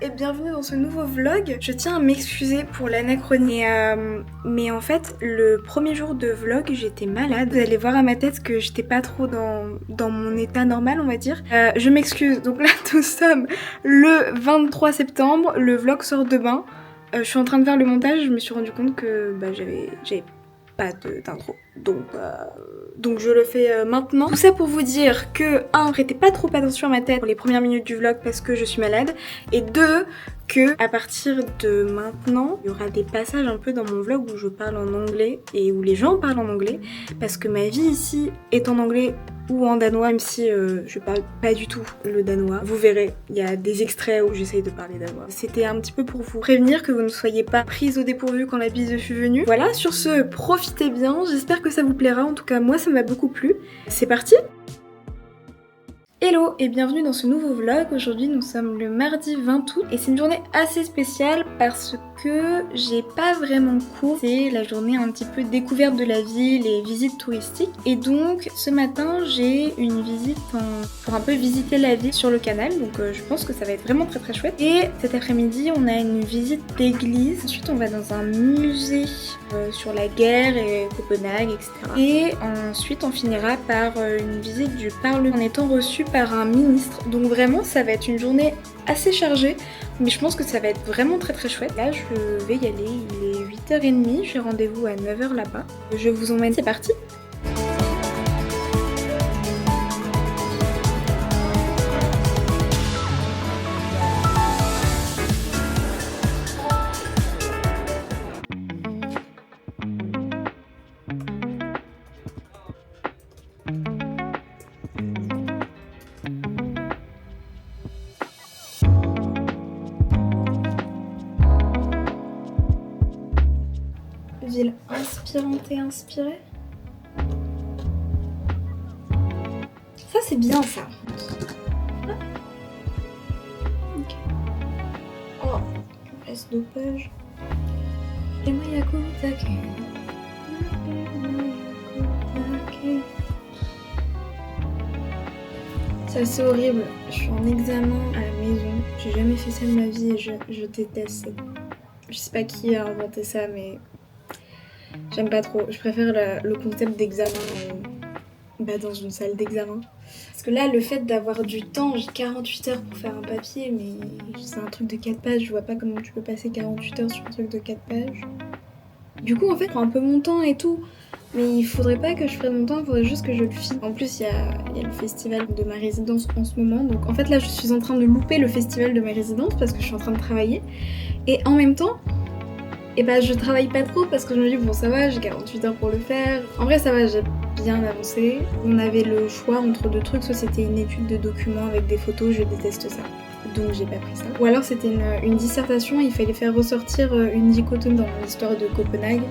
et bienvenue dans ce nouveau vlog. Je tiens à m'excuser pour l'anachronie, mais en fait le premier jour de vlog j'étais malade. Vous allez voir à ma tête que j'étais pas trop dans mon état normal, on va dire. Je m'excuse, donc là nous sommes le 23 septembre, le vlog sort demain. Je suis en train de faire le montage, je me suis rendu compte que j'avais pas d'intro. Donc je le fais maintenant. Tout ça pour vous dire que 1, prêtez pas trop attention à ma tête pour les premières minutes du vlog parce que je suis malade. Et 2, que à partir de maintenant, il y aura des passages un peu dans mon vlog où je parle en anglais et où les gens parlent en anglais. Parce que ma vie ici est en anglais ou en danois, même si je parle pas du tout le danois. Vous verrez, il y a des extraits où j'essaye de parler danois. C'était un petit peu pour vous prévenir que vous ne soyez pas prise au dépourvu quand la bise fut venue. Voilà, sur ce, profitez bien, j'espère que ça vous plaira, en tout cas moi ça m'a beaucoup plu. C'est parti! Hello et bienvenue dans ce nouveau vlog. Aujourd'hui nous sommes le mardi 20 août et c'est une journée assez spéciale parce que j'ai pas vraiment cours. C'est la journée un petit peu découverte de la ville et visite touristique. Et donc ce matin j'ai une visite pour un peu visiter la ville sur le canal. Donc je pense que ça va être vraiment très chouette. Et cet après-midi on a une visite d'église. Ensuite on va dans un musée sur la guerre et Copenhague, etc. Et ensuite on finira par une visite du Parlement en étant reçu par un ministre. Donc vraiment ça va être une journée assez chargée, mais je pense que ça va être vraiment très chouette. Là je vais y aller, il est 8h30, j'ai rendez-vous à 9h là-bas. Je vous emmène, c'est parti! Ville inspirante et inspirée. Ça c'est bien ça. Ok. Oh, place dopage. Et moi Yakutake. Ça c'est horrible. Je suis en examen à la maison. J'ai jamais fait ça de ma vie et je déteste ça. Je sais pas qui a inventé ça mais j'aime pas trop, je préfère le concept d'examen dans une salle d'examen. Parce que là, le fait d'avoir du temps, j'ai 48 heures pour faire un papier, mais c'est un truc de 4 pages, je vois pas comment tu peux passer 48 heures sur un truc de 4 pages. Du coup, en fait, je prends un peu mon temps et tout, mais il faudrait pas que je prenne mon temps, il faudrait juste que je le filme. En plus, il y a le festival de ma résidence en ce moment, donc en fait là, je suis en train de louper le festival de ma résidence parce que je suis en train de travailler. Et en même temps, et bah je travaille pas trop parce que je me dis bon ça va, j'ai 48 heures pour le faire. En vrai ça va, j'ai bien avancé. On avait le choix entre deux trucs, soit c'était une étude de documents avec des photos, je déteste ça. Donc j'ai pas pris ça. Ou alors c'était une dissertation, il fallait faire ressortir une dichotomie dans l'histoire de Copenhague,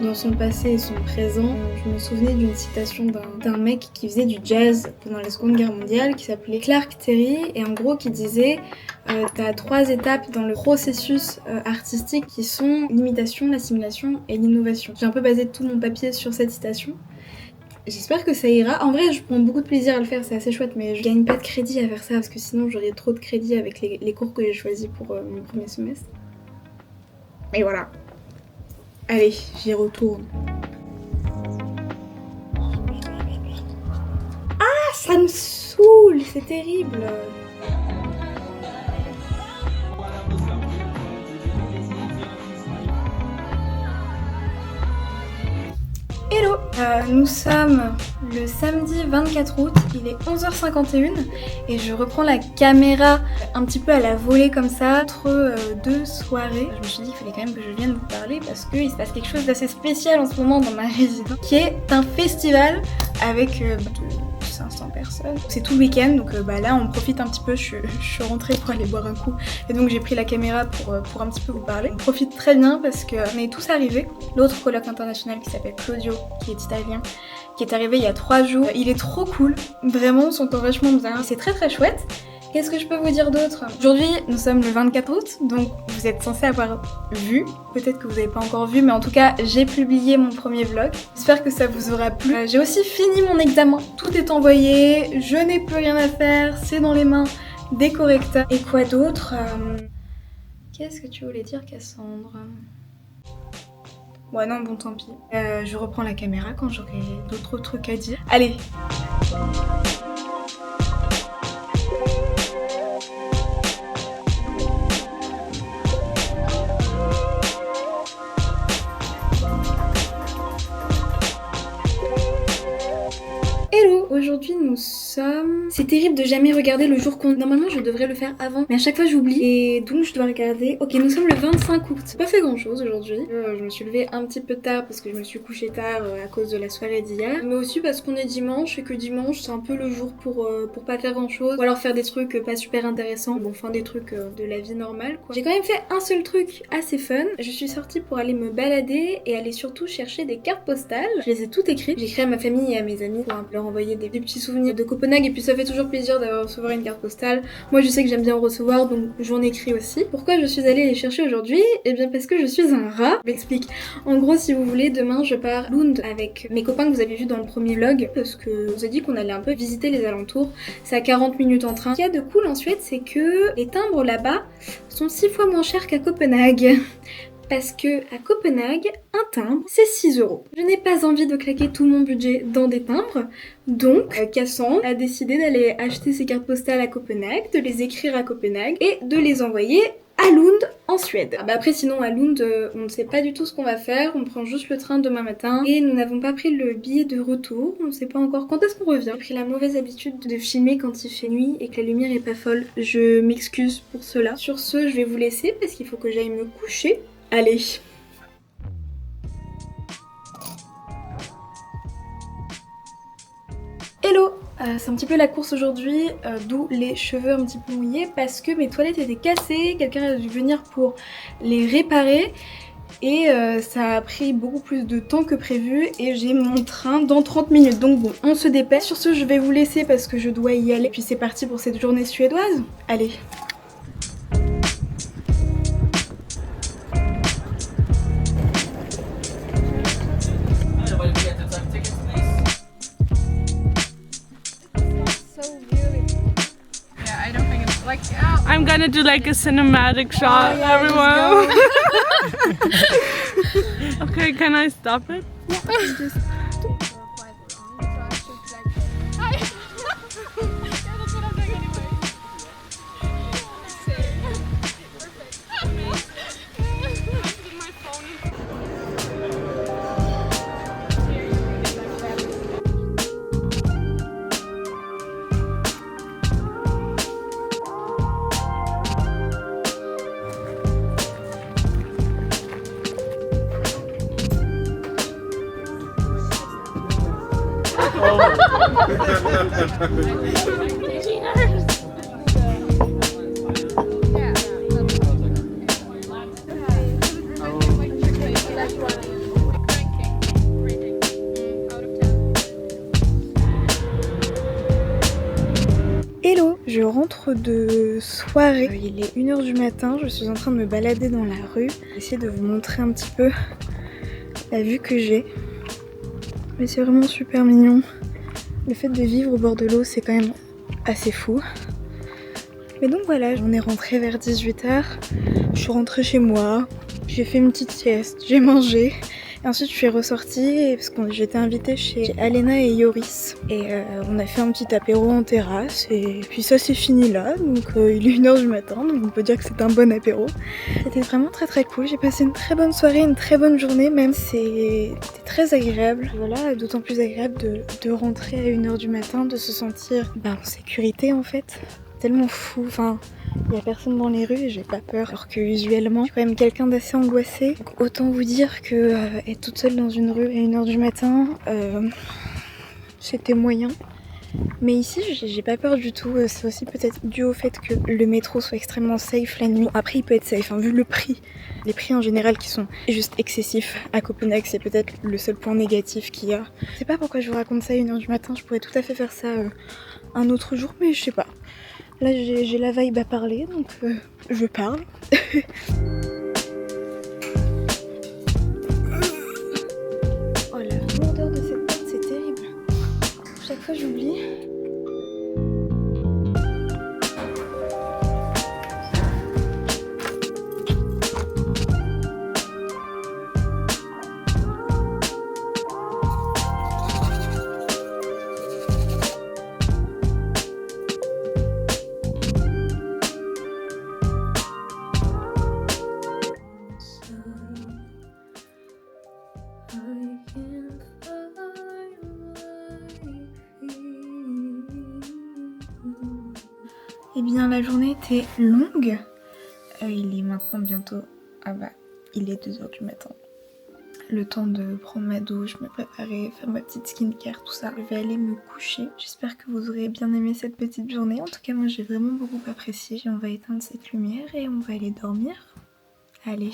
dans son passé et son présent. Je me souvenais d'une citation d'un mec qui faisait du jazz pendant la Seconde Guerre mondiale, qui s'appelait Clark Terry, et en gros qui disait t'as 3 étapes dans le processus artistique qui sont l'imitation, l'assimilation et l'innovation. J'ai un peu basé tout mon papier sur cette citation. J'espère que ça ira. En vrai, je prends beaucoup de plaisir à le faire, c'est assez chouette, mais je gagne pas de crédit à faire ça parce que sinon j'aurais trop de crédit avec les cours que j'ai choisis pour mon premier semestre. Et voilà. Allez, j'y retourne. Ah, ça me saoule, c'est terrible. Hello, nous sommes le samedi 24 août, il est 11h51 et je reprends la caméra un petit peu à la volée comme ça entre deux soirées. Je me suis dit qu'il fallait quand même que je vienne vous parler parce qu'il se passe quelque chose d'assez spécial en ce moment dans ma résidence qui est un festival avec 500 personnes. C'est tout le week-end donc là on profite un petit peu, je suis rentrée pour aller boire un coup et donc j'ai pris la caméra pour un petit peu vous parler. On profite très bien parce qu'on est tous arrivés. L'autre colloque international qui s'appelle Claudio, qui est italien, qui est arrivé il y a 3 jours. Il est trop cool, vraiment on s'entend vachement bien, c'est très chouette. Qu'est-ce que je peux vous dire d'autre? Aujourd'hui, nous sommes le 24 août, donc vous êtes censés avoir vu. Peut-être que vous n'avez pas encore vu, mais en tout cas, j'ai publié mon premier vlog. J'espère que ça vous aura plu. J'ai aussi fini mon examen. Tout est envoyé, je n'ai plus rien à faire, c'est dans les mains des correcteurs. Et quoi d'autre? Qu'est-ce que tu voulais dire, Cassandre? Ouais, non, bon, tant pis. Je reprends la caméra quand j'aurai d'autres trucs à dire. Allez! Hello! Aujourd'hui nous sommes... C'est terrible de jamais regarder le jour compte. Normalement je devrais le faire avant, mais à chaque fois j'oublie. Et donc je dois regarder... Ok, nous sommes le 25 août. J'ai pas fait grand chose aujourd'hui. Je me suis levée un petit peu tard parce que je me suis couchée tard à cause de la soirée d'hier. Mais aussi parce qu'on est dimanche et que dimanche c'est un peu le jour pour pas faire grand chose. Ou alors faire des trucs pas super intéressants. Bon, enfin des trucs de la vie normale quoi. J'ai quand même fait un seul truc assez fun. Je suis sortie pour aller me balader et aller surtout chercher des cartes postales. Je les ai toutes écrites. J'ai écrit à ma famille et à mes amis pour leur envoyer des petits souvenirs de Copenhague et puis ça fait toujours plaisir d'avoir recevoir une carte postale. Moi je sais que j'aime bien en recevoir donc j'en écris aussi. Pourquoi je suis allée les chercher aujourd'hui? Eh bien parce que je suis un rat. Je m'explique. En gros si vous voulez demain je pars à Lund avec mes copains que vous avez vus dans le premier vlog parce que je vous ai dit qu'on allait un peu visiter les alentours. C'est à 40 minutes en train. Ce qu'il y a de cool en Suède c'est que les timbres là-bas sont 6 fois moins chers qu'à Copenhague. Parce que à Copenhague, un timbre, c'est 6 €. Je n'ai pas envie de claquer tout mon budget dans des timbres, donc Cassandre a décidé d'aller acheter ses cartes postales à Copenhague, de les écrire à Copenhague et de les envoyer à Lund en Suède. Après sinon à Lund on ne sait pas du tout ce qu'on va faire, on prend juste le train demain matin et nous n'avons pas pris le billet de retour, on ne sait pas encore quand est-ce qu'on revient. J'ai pris la mauvaise habitude de filmer quand il fait nuit et que la lumière est pas folle, je m'excuse pour cela. Sur ce je vais vous laisser parce qu'il faut que j'aille me coucher. Allez. Hello! C'est un petit peu la course aujourd'hui, d'où les cheveux un petit peu mouillés parce que mes toilettes étaient cassées, quelqu'un a dû venir pour les réparer et ça a pris beaucoup plus de temps que prévu et j'ai mon train dans 30 minutes donc bon, on se dépêche. Sur ce, je vais vous laisser parce que je dois y aller puis c'est parti pour cette journée suédoise. Allez! I'm gonna do like a cinematic shot, yeah, everyone. Okay, can I stop it? Hello, je rentre de soirée, il est 1 h du matin, je suis en train de me balader dans la rue. Je vais essayer de vous montrer un petit peu la vue que j'ai. Mais c'est vraiment super mignon. Le fait de vivre au bord de l'eau c'est quand même assez fou. Mais donc voilà, on est rentré vers 18 h, je suis rentrée chez moi, j'ai fait une petite sieste, j'ai mangé. Et ensuite je suis ressortie parce que j'étais invitée chez Alena et Yoris. Et on a fait un petit apéro en terrasse et puis ça c'est fini là. Donc il est 1 h du matin donc on peut dire que c'est un bon apéro. C'était vraiment très cool, j'ai passé une très bonne soirée, une très bonne journée même. C'était très agréable. Voilà, d'autant plus agréable de rentrer à 1 h du matin, de se sentir en sécurité en fait. Tellement fou, enfin il n'y a personne dans les rues et j'ai pas peur alors que usuellement je suis quand même quelqu'un d'assez angoissé. Donc autant vous dire que être toute seule dans une rue à 1 h du matin c'était moyen. Mais ici j'ai pas peur du tout, c'est aussi peut-être dû au fait que le métro soit extrêmement safe la nuit. Bon, après il peut être safe vu le prix, les prix en général qui sont juste excessifs à Copenhague, c'est peut-être le seul point négatif qu'il y a. Je sais pas pourquoi je vous raconte ça à 1 h du matin, je pourrais tout à fait faire ça un autre jour mais je sais pas. Là j'ai la vibe à parler donc je parle. Oh la lourdeur de cette porte c'est terrible. Chaque fois j'oublie. bien, la journée était longue. Il est maintenant bientôt... Ah bah, il est 2h du matin. Le temps de prendre ma douche, me préparer, faire ma petite skincare, tout ça. Je vais aller me coucher. J'espère que vous aurez bien aimé cette petite journée. En tout cas, moi j'ai vraiment beaucoup apprécié. Et on va éteindre cette lumière et on va aller dormir. Allez.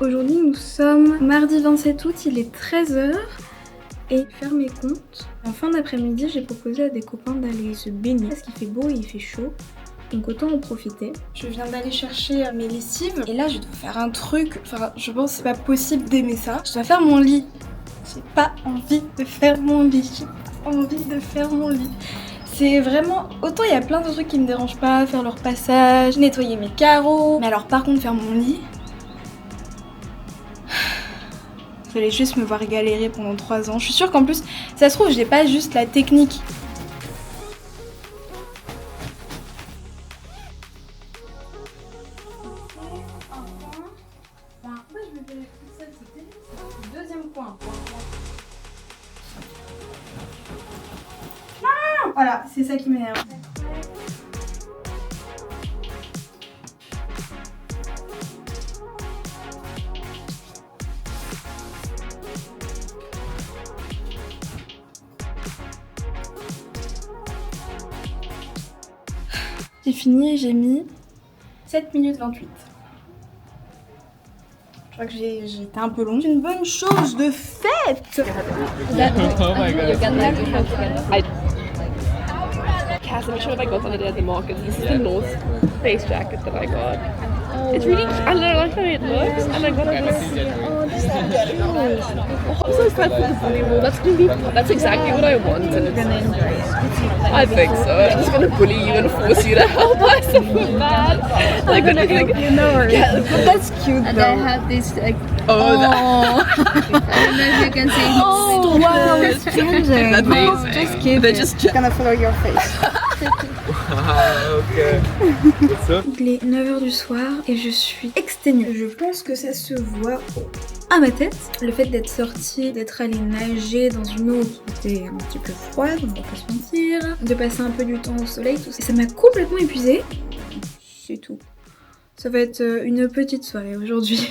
Aujourd'hui nous sommes mardi 27 août, il est 13h et faire mes comptes. En fin d'après-midi j'ai proposé à des copains d'aller se baigner parce qu'il fait beau et il fait chaud, donc autant en profiter. Je viens d'aller chercher mes lessives et là je dois faire un truc, enfin je pense que c'est pas possible d'aimer ça. Je dois faire mon lit. J'ai pas envie de faire mon lit, j'ai pas envie de faire mon lit. C'est vraiment, autant il y a plein de trucs qui me dérangent pas, faire leur passage, nettoyer mes carreaux, mais alors par contre faire mon lit... Vous allez juste me voir galérer pendant 3 ans. Je suis sûre qu'en plus, ça se trouve, j'ai pas juste la technique. Deuxième point. Voilà, c'est ça qui m'énerve. J'ai fini et j'ai mis 7 minutes 28. Je crois que j'ai été un peu longue. C'est une bonne chose de fête. Oh my god. Cass, I'm not sure if I got on the day at the market. This is the North Face jacket that I got. It's really cute. I don't like how it looks. And I got it. Oh, this is cute. Oh, I'm so excited for the bully ball. That's exactly what I want. And it's, I think so. I'm just gonna bully you and force you to help us. I feel bad. I'm gonna help you know. Yeah, but that's cute And though. I have this like. Oh, I don't know if you can see. oh wow, it's changing. That's amazing. Just kidding. They're just gonna follow your face. Ok. What's up? Il est 9h du soir et je suis exténuée. Je pense que ça se voit à ma tête. Le fait d'être sortie, d'être allée nager dans une eau qui était un petit peu froide, on va pas se mentir, de passer un peu du temps au soleil, tout ça, ça m'a complètement épuisée. C'est tout. Ça va être une petite soirée aujourd'hui.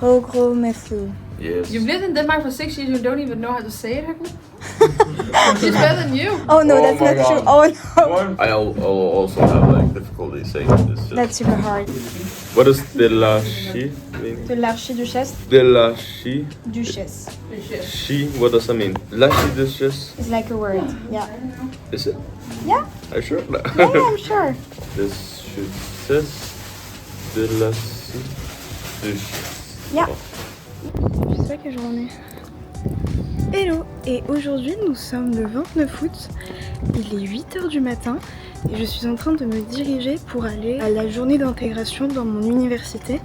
Rogromeflu. Yes. You've lived in Denmark for 6 years and you don't even know how to say it, Heckel? She's better than you. Oh no, Oh that's my not true. God. Oh no. I'll also have like difficulty saying this. That's super hard. What does de la chi mean? De l'archiduchesse, De la chi. duchesse. Chi. What does that mean? L'archiduchesse. It's like a word. Yeah. Is it? Yeah. Are you sure? Yeah, I'm sure. Duchesse de la chi. Yeah. J'espère que j'en ai. Hello. Et aujourd'hui nous sommes le 29 août. Il est 8h du matin. Et je suis en train de me diriger pour aller à la journée d'intégration dans mon université,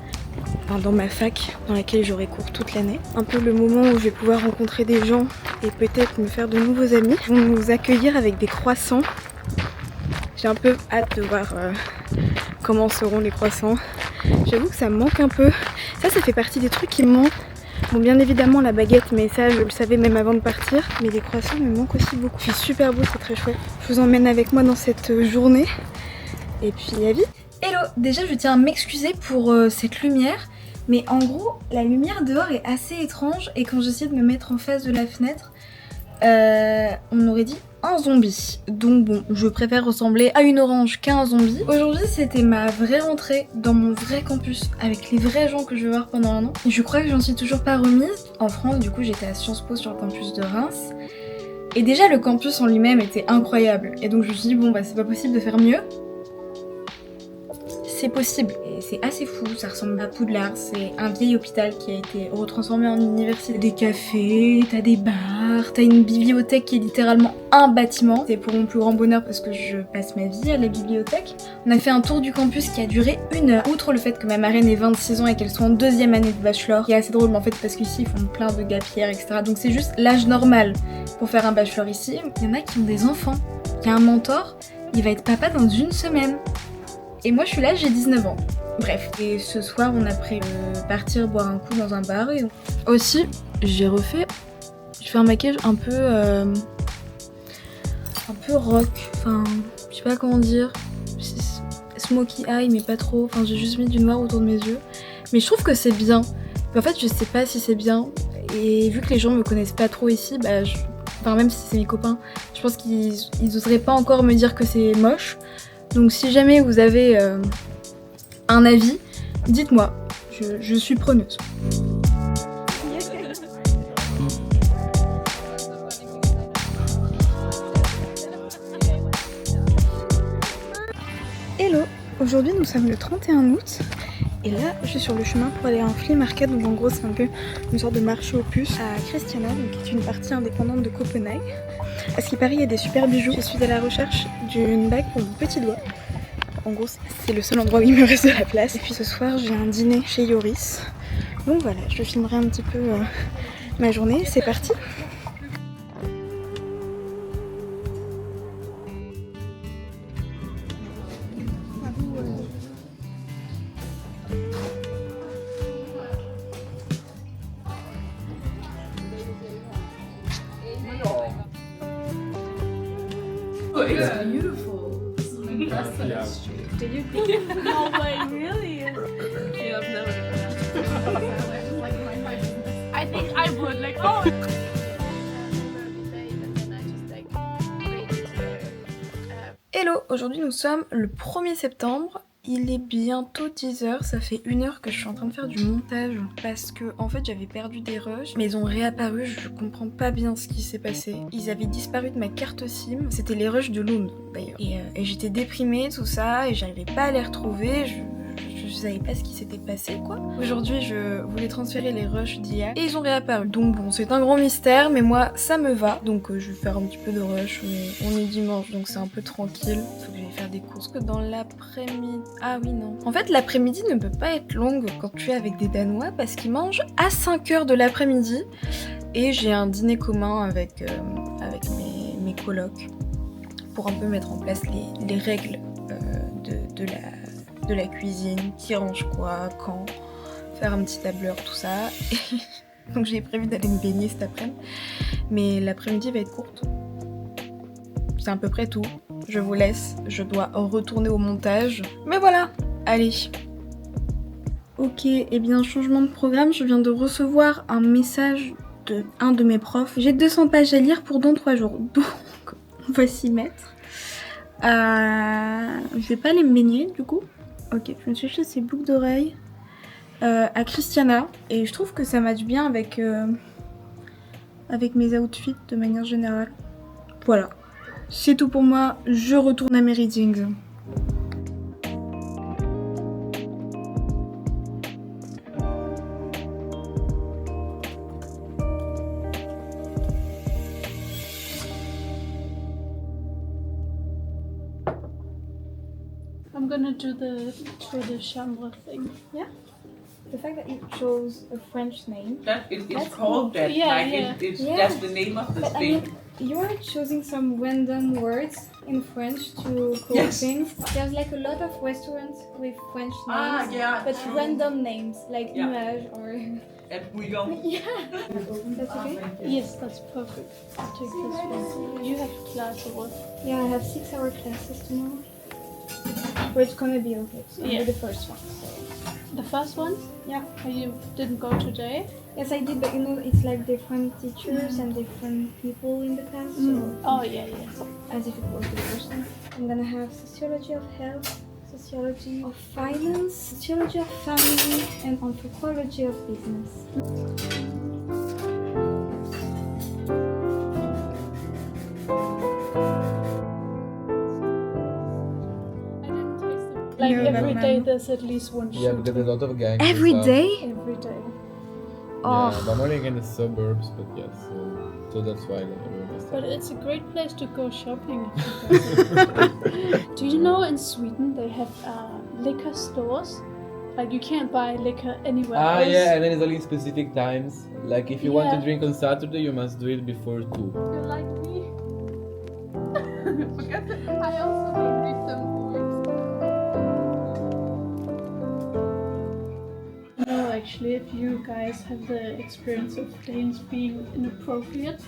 enfin dans ma fac dans laquelle j'aurai cours toute l'année. Un peu le moment où je vais pouvoir rencontrer des gens et peut-être me faire de nouveaux amis. Ils vont nous accueillir avec des croissants. J'ai un peu hâte de voir comment seront les croissants. J'avoue que ça me manque un peu. Ça fait partie des trucs qui me manquent. Bon, bien évidemment la baguette, mais ça je le savais même avant de partir. Mais les croissants me manquent aussi beaucoup. Il fait super beau, c'est très chouette. Je vous emmène avec moi dans cette journée. Et puis à vie. Hello, déjà je tiens à m'excuser pour cette lumière. Mais en gros, la lumière dehors est assez étrange. Et quand j'essaie de me mettre en face de la fenêtre, on aurait dit un zombie. Donc bon, je préfère ressembler à une orange qu'à un zombie. Aujourd'hui, c'était ma vraie rentrée dans mon vrai campus avec les vrais gens que je vais voir pendant un an. Et je crois que j'en suis toujours pas remise. En France, du coup, j'étais à Sciences Po sur le campus de Reims. Et déjà, le campus en lui-même était incroyable. Et donc je me suis dit, bon bah c'est pas possible de faire mieux. C'est possible. Et c'est assez fou, ça ressemble à Poudlard. C'est un vieil hôpital qui a été retransformé en université. Des cafés, t'as des bars, t'as une bibliothèque qui est littéralement un bâtiment. C'est pour mon plus grand bonheur parce que je passe ma vie à la bibliothèque. On a fait un tour du campus qui a duré 1 heure. Outre le fait que ma marraine ait 26 ans et qu'elle soit en 2e année de bachelor, qui est assez drôle, mais en fait parce qu'ici ils font plein de gapières, etc. Donc c'est juste l'âge normal pour faire un bachelor ici. Il y en a qui ont des enfants. Il y a un mentor, il va être papa dans 1 semaine. Et moi je suis là, j'ai 19 ans. Bref, et ce soir on a prévu partir boire un coup dans un bar. Et aussi, j'ai fait un maquillage un peu rock, enfin je sais pas comment dire, smoky eye mais pas trop, enfin j'ai juste mis du noir autour de mes yeux. Mais je trouve que c'est bien. Mais en fait je sais pas si c'est bien. Et vu que les gens me connaissent pas trop ici, bah enfin même si c'est mes copains, je pense qu'ils oseraient pas encore me dire que c'est moche. Donc si jamais vous avez un avis, dites-moi, je suis preneuse. Hello, aujourd'hui nous sommes le 31 août et là je suis sur le chemin pour aller à un flea market, donc en gros c'est un peu une sorte de marché aux puces à Christiania, donc qui est une partie indépendante de Copenhague. À ce qui paraît il y a des super bijoux. Je suis à la recherche d'une bague pour mon petit doigt. En gros c'est le seul endroit où il me reste de la place. Et puis ce soir j'ai un dîner chez Yoris. Donc voilà, je filmerai un petit peu ma journée. C'est parti. It's beautiful. That's the street. Did you go? No way, really? Yeah, I've never I think I would like, oh. Hello, aujourd'hui nous sommes le 1er septembre. Il est bientôt 10h, ça fait 1 heure que je suis en train de faire du montage parce que en fait j'avais perdu des rushs mais ils ont réapparu, je comprends pas bien ce qui s'est passé. Ils avaient disparu de ma carte SIM, c'était les rushs de Lund d'ailleurs. Et j'étais déprimée, tout ça, et j'arrivais pas à les retrouver, je savais pas ce qui s'était passé quoi. Aujourd'hui je voulais transférer les rushs d'hier et ils ont réapparu. Donc bon, c'est un grand mystère mais moi ça me va. Donc je vais faire un petit peu de rush, mais on est dimanche donc c'est un peu tranquille. Faut que j'aille faire des courses que dans l'après-midi. Ah oui non. En fait l'après-midi ne peut pas être longue quand tu es avec des Danois parce qu'ils mangent à 5h de l'après-midi. Et j'ai un dîner commun avec mes colocs pour un peu mettre en place les règles de la cuisine, qui range quoi, quand, faire un petit tableur, tout ça. Donc j'ai prévu d'aller me baigner cet après-midi, mais l'après-midi va être courte. C'est à peu près tout. Je vous laisse, je dois retourner au montage. Mais voilà, allez. Ok, et bien changement de programme, je viens de recevoir un message de un de mes profs. J'ai 200 pages à lire pour dans 3 jours, donc on va s'y mettre. Je vais pas aller me baigner du coup. Ok, je me suis acheté ces boucles d'oreilles à Christiania et je trouve que ça match bien avec mes outfits de manière générale. Voilà, c'est tout pour moi, je retourne à mes readings. I'm gonna do the chambre thing. Yeah? The fact that it chose a French name. It's That's called cool. that. Yeah, like yeah. It's Yeah. that's the name of the But I thing. mean, you are choosing some random words in French to call Yes. things. There's like a lot of restaurants with French names. Ah, yeah. But true. random names like Yeah. Image or... And bouillon. Yeah. That's okay? Yes, that's perfect. I'll take this one. You have class or what? Yeah, I have 6-hour classes tomorrow. But it's gonna be okay. So Yeah. the first one. So. The first one? Yeah. You didn't go today? Yes, I did, but you know, it's like different teachers and different people in the class. So Oh yeah. as if it was the person. I'm gonna have sociology of health, sociology of finance, sociology of family, and anthropology of business. Like No, every but day no. there's at least one Yeah, shoot. because there's a lot of gangs. Every and stuff. day? Every day. Yeah, but I'm only in the suburbs, but yes, so that's why everyone is But there. it's a great place to go shopping. Do you know in Sweden they have liquor stores? Like you can't buy liquor anywhere else. Yeah, and then it's only specific times. Like if you want to Yeah. drink on Saturday, you must do it before 2. You're like me. I also don't read them books. No, actually, if you guys have the experience of Danes being inappropriate,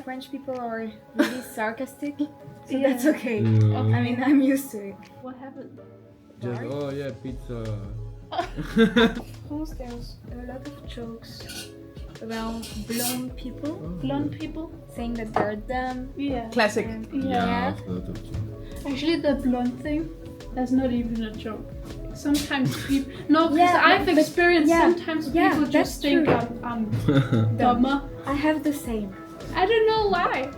French people are really sarcastic, so Yeah. that's okay. Mm. I mean, I'm used to it. what happened? Just, oh yeah, pizza. France, there's a lot of jokes around blonde people, Blonde people? saying that they're dumb. Yeah. Classic. Yeah. a lot of jokes. Actually, the blonde thing, that's not even a joke. Sometimes people. No, because Yeah, I've but- experienced yeah, sometimes yeah, people that's just think true. I'm dumber. I have the same. I don't know why.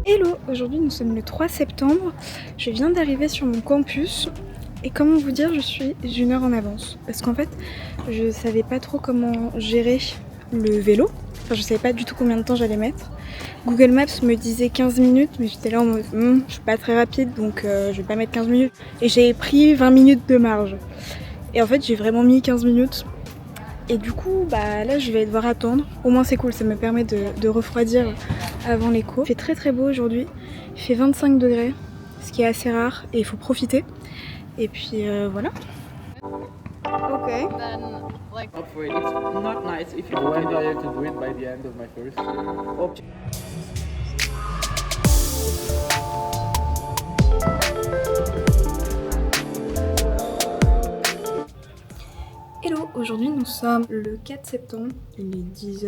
Hello, aujourd'hui nous sommes le 3 septembre. Je viens d'arriver sur mon campus et comment vous dire, je suis 1 heure en avance. Parce qu'en fait, je savais pas trop comment gérer le vélo. Enfin, je savais pas du tout combien de temps j'allais mettre. Google Maps me disait 15 minutes, mais j'étais là en mode je suis pas très rapide donc je vais pas mettre 15 minutes. Et j'ai pris 20 minutes de marge. Et en fait, j'ai vraiment mis 15 minutes. Et du coup, bah là, je vais devoir attendre. Au moins, c'est cool, ça me permet de refroidir avant les cours. Il fait très très beau aujourd'hui. Il fait 25 degrés, ce qui est assez rare et il faut profiter. Et puis voilà. Ok. Then, like, For it. It's not nice if you When want do I have to do it by the end of my first year? Hello, aujourd'hui nous sommes le 4 septembre, il est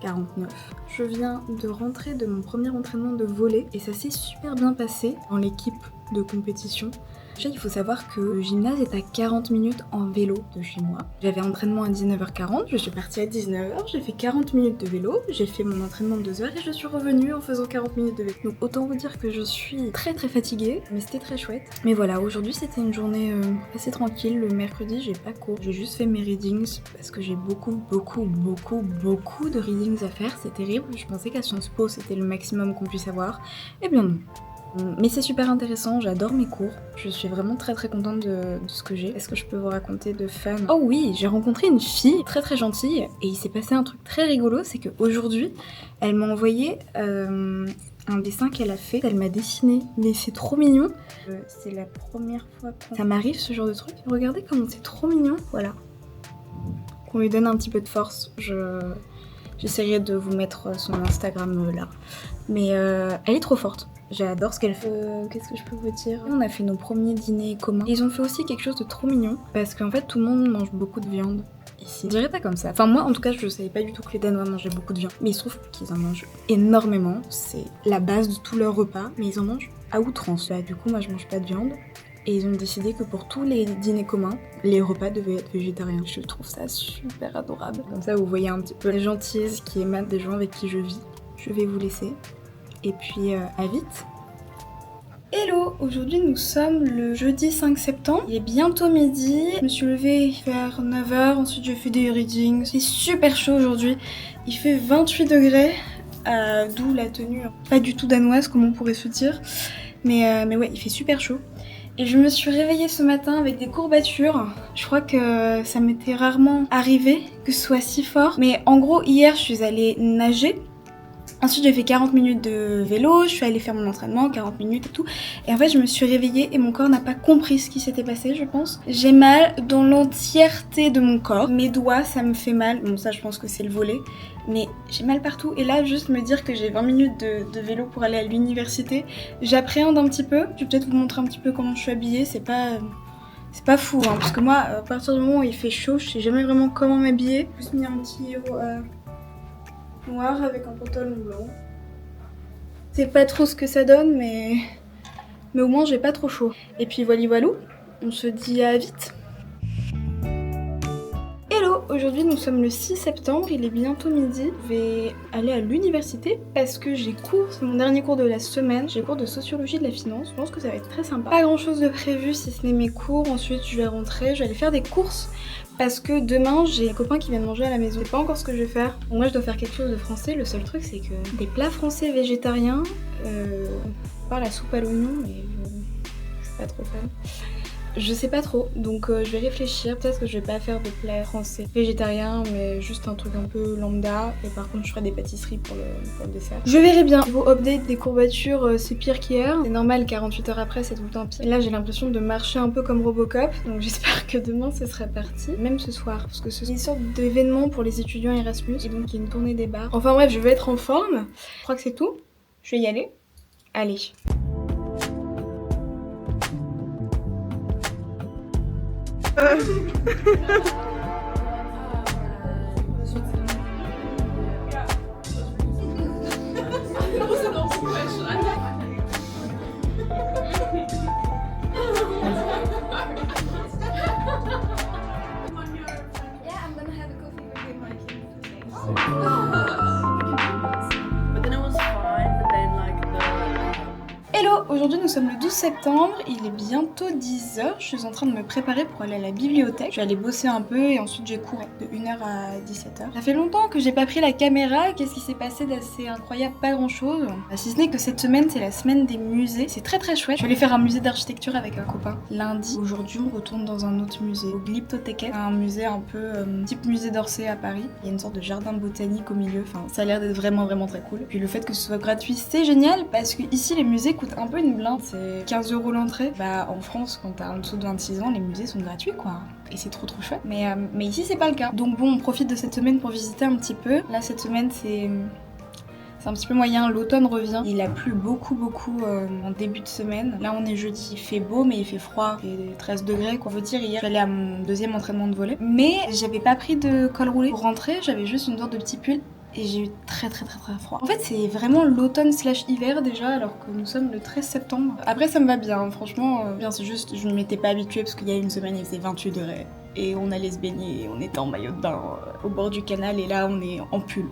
10h49. Je viens de rentrer de mon premier entraînement de volley et ça s'est super bien passé dans l'équipe de compétition. Déjà, il faut savoir que le gymnase est à 40 minutes en vélo de chez moi. J'avais entraînement à 19h40, je suis partie à 19h, j'ai fait 40 minutes de vélo, j'ai fait mon entraînement de 2 heures et je suis revenue en faisant 40 minutes de vélo. Donc autant vous dire que je suis très très fatiguée, mais c'était très chouette. Mais voilà, aujourd'hui c'était une journée assez tranquille. Le mercredi, j'ai pas cours, j'ai juste fait mes readings parce que j'ai beaucoup de readings à faire. C'est terrible, je pensais qu'à Sciences Po c'était le maximum qu'on puisse avoir. Eh bien non. Mais c'est super intéressant, j'adore mes cours. Je suis vraiment très très contente de ce que j'ai. Est-ce que je peux vous raconter de fun? Oh oui, j'ai rencontré une fille très très gentille et il s'est passé un truc très rigolo, c'est qu'aujourd'hui, elle m'a envoyé un dessin qu'elle a fait, elle m'a dessiné, mais c'est trop mignon. C'est la première fois que ça m'arrive ce genre de truc. Regardez comment c'est trop mignon, voilà. Qu'on lui donne un petit peu de force. J'essaierai de vous mettre son Instagram là. Mais elle est trop forte. J'adore ce qu'elle fait. Qu'est-ce que je peux vous dire? On a fait nos premiers dîners communs. Ils ont fait aussi quelque chose de trop mignon. Parce qu'en fait, tout le monde mange beaucoup de viande ici. Je dirais pas comme ça. Enfin, moi, en tout cas, je savais pas du tout que les Danois mangeaient beaucoup de viande. Mais il se trouve qu'ils en mangent énormément. C'est la base de tous leurs repas. Mais ils en mangent à outrance. Bah, du coup, moi, je mange pas de viande. Et ils ont décidé que pour tous les dîners communs, les repas devaient être végétariens. Je trouve ça super adorable. Comme ça, vous voyez un petit peu la gentillesse qui émane des gens avec qui je vis. Je vais vous laisser. Et puis, à vite. Hello, aujourd'hui nous sommes le jeudi 5 septembre. Il est bientôt midi. Je me suis levée vers 9h. Ensuite, j'ai fait des readings. C'est super chaud aujourd'hui. Il fait 28 degrés. D'où la tenue pas du tout danoise, comme on pourrait se dire. Mais ouais, il fait super chaud. Et je me suis réveillée ce matin avec des courbatures. Je crois que ça m'était rarement arrivé que ce soit si fort. Mais en gros, hier, je suis allée nager. Ensuite j'ai fait 40 minutes de vélo, je suis allée faire mon entraînement, 40 minutes et tout. Et en fait je me suis réveillée et mon corps n'a pas compris ce qui s'était passé je pense. J'ai mal dans l'entièreté de mon corps. Mes doigts ça me fait mal, bon ça je pense que c'est le mollet. Mais j'ai mal partout et là juste me dire que j'ai 20 minutes de vélo pour aller à l'université, j'appréhende un petit peu. Je vais peut-être vous montrer un petit peu comment je suis habillée, c'est pas fou hein, parce que moi à partir du moment où il fait chaud je sais jamais vraiment comment m'habiller. J'ai juste mis un petit haut noir avec un pantalon blanc. C'est pas trop ce que ça donne mais au moins j'ai pas trop chaud. Et puis voilà, on se dit à vite. Hello, aujourd'hui nous sommes le 6 septembre, il est bientôt midi. Je vais aller à l'université parce que j'ai cours, c'est mon dernier cours de la semaine. J'ai cours de sociologie de la finance, je pense que ça va être très sympa. Pas grand chose de prévu si ce n'est mes cours, ensuite je vais rentrer, je vais aller faire des courses. Parce que demain j'ai des copains qui viennent manger à la maison. Je sais pas encore ce que je vais faire. Bon, moi je dois faire quelque chose de français, le seul truc c'est que des plats français végétariens, par la soupe à l'oignon, mais je suis pas trop fan. Je sais pas trop, donc je vais réfléchir. Peut-être que je vais pas faire de plats français végétariens, mais juste un truc un peu lambda. Et par contre, je ferai des pâtisseries pour le dessert. Je verrai bien. Niveau update des courbatures, c'est pire qu'hier. C'est normal, 48 heures après, c'est tout le temps pire. Et là, j'ai l'impression de marcher un peu comme Robocop, donc j'espère que demain, ce sera parti. Même ce soir, parce que c'est une sorte d'événement pour les étudiants Erasmus. Et donc, il y a une tournée des bars. Enfin bref, je vais être en forme. Je crois que c'est tout. Je vais y aller. Allez. Hello, aujourd'hui nous sommes le 12 septembre, il est bientôt 10h, je suis en train de me préparer pour aller à la bibliothèque. Je vais aller bosser un peu et ensuite j'ai cours de 1h à 17h. Ça fait longtemps que j'ai pas pris la caméra, qu'est-ce qui s'est passé d'assez incroyable? Pas grand chose. Si ce n'est que cette semaine c'est la semaine des musées, c'est très très chouette. Je vais aller faire un musée d'architecture avec un copain lundi. Aujourd'hui on retourne dans un autre musée, au Glyptothèque, un musée un peu type musée d'Orsay à Paris. Il y a une sorte de jardin botanique au milieu, enfin ça a l'air d'être vraiment très cool. Puis le fait que ce soit gratuit c'est génial parce que ici les musées coûtent un peu une blinde, c'est 15 € l'entrée. Bah en France quand t'as en dessous de 26 ans les musées sont gratuits quoi. Et c'est trop chouette. Mais ici c'est pas le cas. Donc bon on profite de cette semaine pour visiter un petit peu. Là cette semaine c'est un petit peu moyen, l'automne revient. Il a plu beaucoup en début de semaine. Là on est jeudi, il fait beau mais il fait froid, il fait 13 degrés quoi. Faut dire hier j'allais à mon deuxième entraînement de volley. Mais j'avais pas pris de col roulé. Pour rentrer j'avais juste une sorte de petit pull. Et j'ai eu très froid. En fait c'est vraiment l'automne / hiver déjà alors que nous sommes le 13 septembre. Après ça me va bien, franchement bien c'est juste je ne m'étais pas habituée parce qu'il y a une semaine il faisait 28 degrés. Et on allait se baigner et on était en maillot de bain au bord du canal et là on est en pull.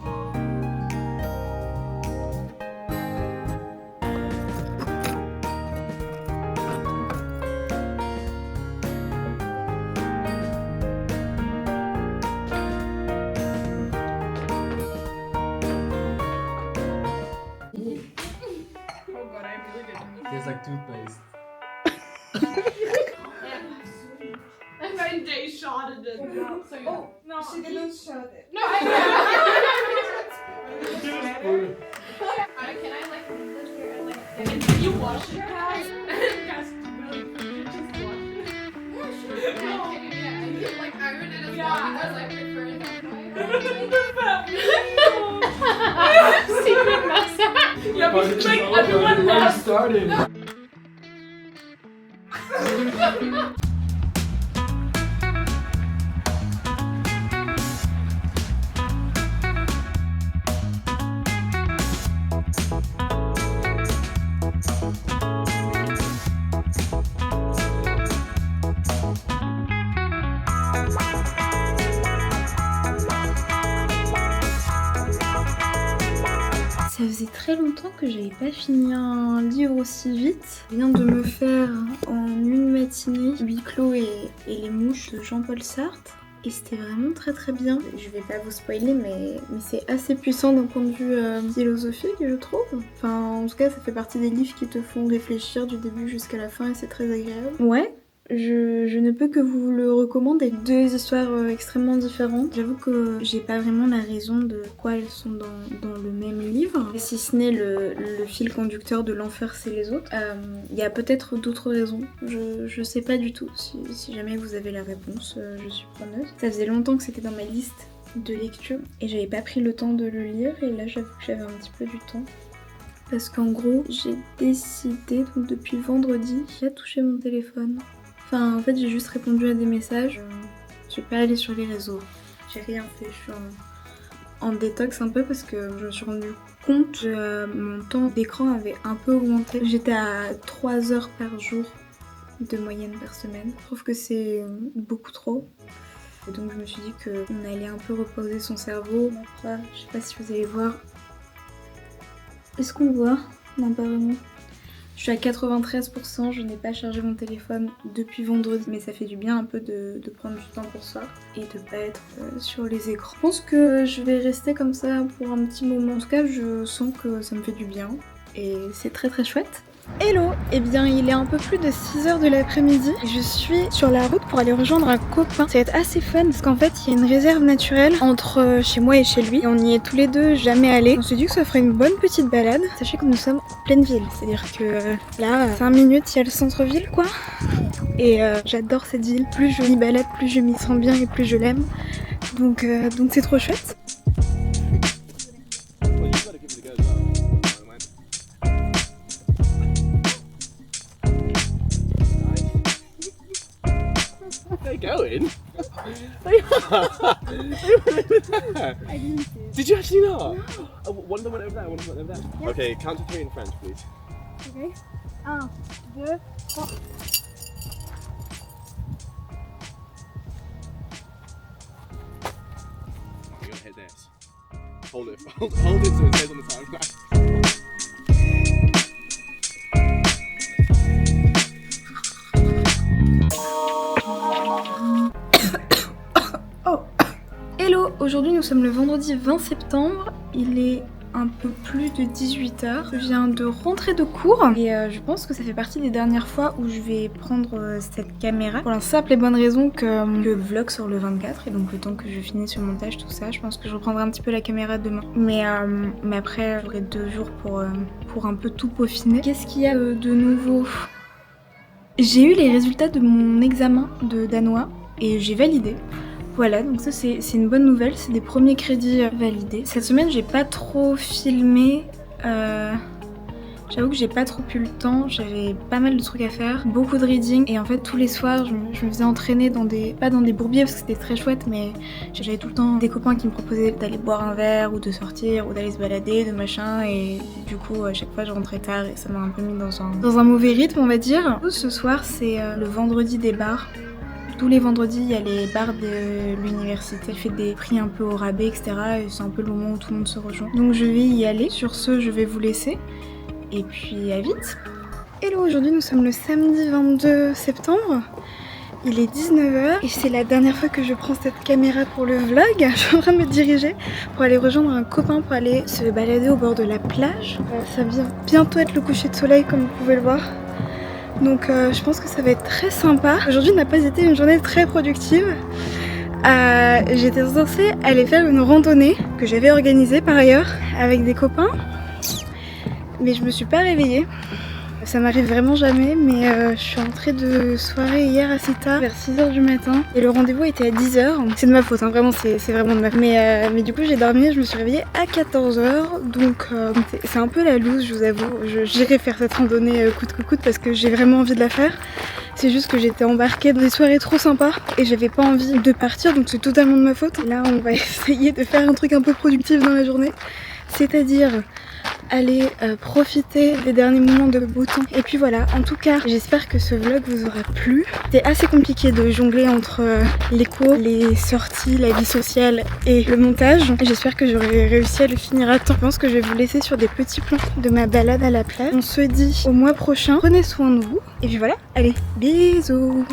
Tastes like toothpaste. And then they shot it. So oh no, she didn't shot it. No, I can I like leave this here and like and can you wash it, guys? Guys, really, you just wash it. Yeah, sure. Yeah, and you like iron it as long as I prefer it that way. Secret massage. Yeah, but like everyone left. Started. Ça faisait très longtemps que j'avais pas fini un livre aussi vite. Je viens de me faire en une matinée Huis clos et les mouches de Jean-Paul Sartre. Et c'était vraiment très bien. Je vais pas vous spoiler mais c'est assez puissant d'un point de vue philosophique je trouve. Enfin en tout cas ça fait partie des livres qui te font réfléchir du début jusqu'à la fin et c'est très agréable. Ouais, Je ne peux que vous le recommander. Deux histoires extrêmement différentes. J'avoue que j'ai pas vraiment la raison de pourquoi elles sont dans le même livre, si ce n'est le fil conducteur de l'enfer c'est les autres. Il y a peut-être d'autres raisons. Je sais pas du tout. Si jamais vous avez la réponse, je suis preneuse. Ça faisait longtemps que c'était dans ma liste de lecture et j'avais pas pris le temps de le lire et là j'avoue que j'avais un petit peu du temps. Parce qu'en gros, j'ai décidé, donc depuis vendredi, j'ai touché mon téléphone. Enfin, en fait, j'ai juste répondu à des messages. Je suis pas allée sur les réseaux. J'ai rien fait. Je suis en détox un peu parce que je me suis rendu compte que mon temps d'écran avait un peu augmenté. J'étais à 3 heures par jour de moyenne par semaine. Je trouve que c'est beaucoup trop. Et donc je me suis dit qu'on allait un peu reposer son cerveau. Après, je sais pas si vous allez voir. Est-ce qu'on voit? Non, pas vraiment. Je suis à 93%, je n'ai pas chargé mon téléphone depuis vendredi, mais ça fait du bien un peu de prendre du temps pour soi et de pas être sur les écrans. Je pense que je vais rester comme ça pour un petit moment. En tout cas, je sens que ça me fait du bien et c'est très très chouette. Hello! Eh bien, il est un peu plus de 6h de l'après-midi. Je suis sur la route pour aller rejoindre un copain. Ça va être assez fun parce qu'en fait, il y a une réserve naturelle entre chez moi et chez lui. Et on y est tous les deux jamais allés. On s'est dit que ça ferait une bonne petite balade. Sachez que nous sommes en pleine ville. C'est-à-dire que là, 5 minutes, il y a le centre-ville, quoi. Et j'adore cette ville. Plus je m'y balade, plus je m'y sens bien et plus je l'aime. Donc c'est trop chouette. Going? Did you actually not? No. One of them went over there, one of them went over there. Yeah. Okay, count to 3 in French, please. Okay. 1, 2, 3. You're gonna hit this. Hold it so it stays on the time. Hello, aujourd'hui nous sommes le vendredi 20 septembre, il est un peu plus de 18h. Je viens de rentrer de cours et je pense que ça fait partie des dernières fois où je vais prendre cette caméra pour la simple et bonne raison que le vlog sort le 24 et donc le temps que je finisse le montage, tout ça, je pense que je reprendrai un petit peu la caméra demain. Mais après j'aurai 2 jours pour un peu tout peaufiner. Qu'est-ce qu'il y a de nouveau? J'ai eu les résultats de mon examen de danois et j'ai validé. Voilà, donc ça c'est une bonne nouvelle, c'est des premiers crédits validés. Cette semaine j'ai pas trop filmé, j'avoue que j'ai pas trop eu le temps, j'avais pas mal de trucs à faire, beaucoup de reading et en fait tous les soirs je me faisais entraîner pas dans des bourbiers parce que c'était très chouette mais j'avais tout le temps des copains qui me proposaient d'aller boire un verre ou de sortir ou d'aller se balader, de machin et du coup à chaque fois je rentrais tard et ça m'a un peu mis dans un mauvais rythme on va dire. Ce soir c'est le vendredi des bars. Tous les vendredis, il y a les bars de l'université. Elle fait des prix un peu au rabais, etc. Et c'est un peu le moment où tout le monde se rejoint. Donc je vais y aller. Sur ce, je vais vous laisser. Et puis à vite. Hello, aujourd'hui nous sommes le samedi 22 septembre. Il est 19h et c'est la dernière fois que je prends cette caméra pour le vlog. Je suis en train de me diriger pour aller rejoindre un copain pour aller se balader au bord de la plage. Ça va bientôt être le coucher de soleil comme vous pouvez le voir. Donc je pense que ça va être très sympa. Aujourd'hui n'a pas été une journée très productive. J'étais censée aller faire une randonnée que j'avais organisée par ailleurs avec des copains. Mais je me suis pas réveillée. Ça m'arrive vraiment jamais, mais je suis rentrée de soirée hier assez tard, vers 6h du matin. Et le rendez-vous était à 10h. C'est de ma faute, hein, vraiment, c'est vraiment de ma faute. Mais du coup, j'ai dormi et je me suis réveillée à 14h. Donc c'est un peu la loose, je vous avoue. J'irai faire cette randonnée coûte que coûte parce que j'ai vraiment envie de la faire. C'est juste que j'étais embarquée dans des soirées trop sympas et j'avais pas envie de partir, donc c'est totalement de ma faute. Là, on va essayer de faire un truc un peu productif dans la journée. C'est-à-dire aller profiter des derniers moments de beau temps. Et puis voilà, en tout cas, j'espère que ce vlog vous aura plu. C'était assez compliqué de jongler entre les cours, les sorties, la vie sociale et le montage. J'espère que j'aurai réussi à le finir à temps. Je pense que je vais vous laisser sur des petits plans de ma balade à la plage. On se dit au mois prochain. Prenez soin de vous. Et puis voilà, allez, bisous!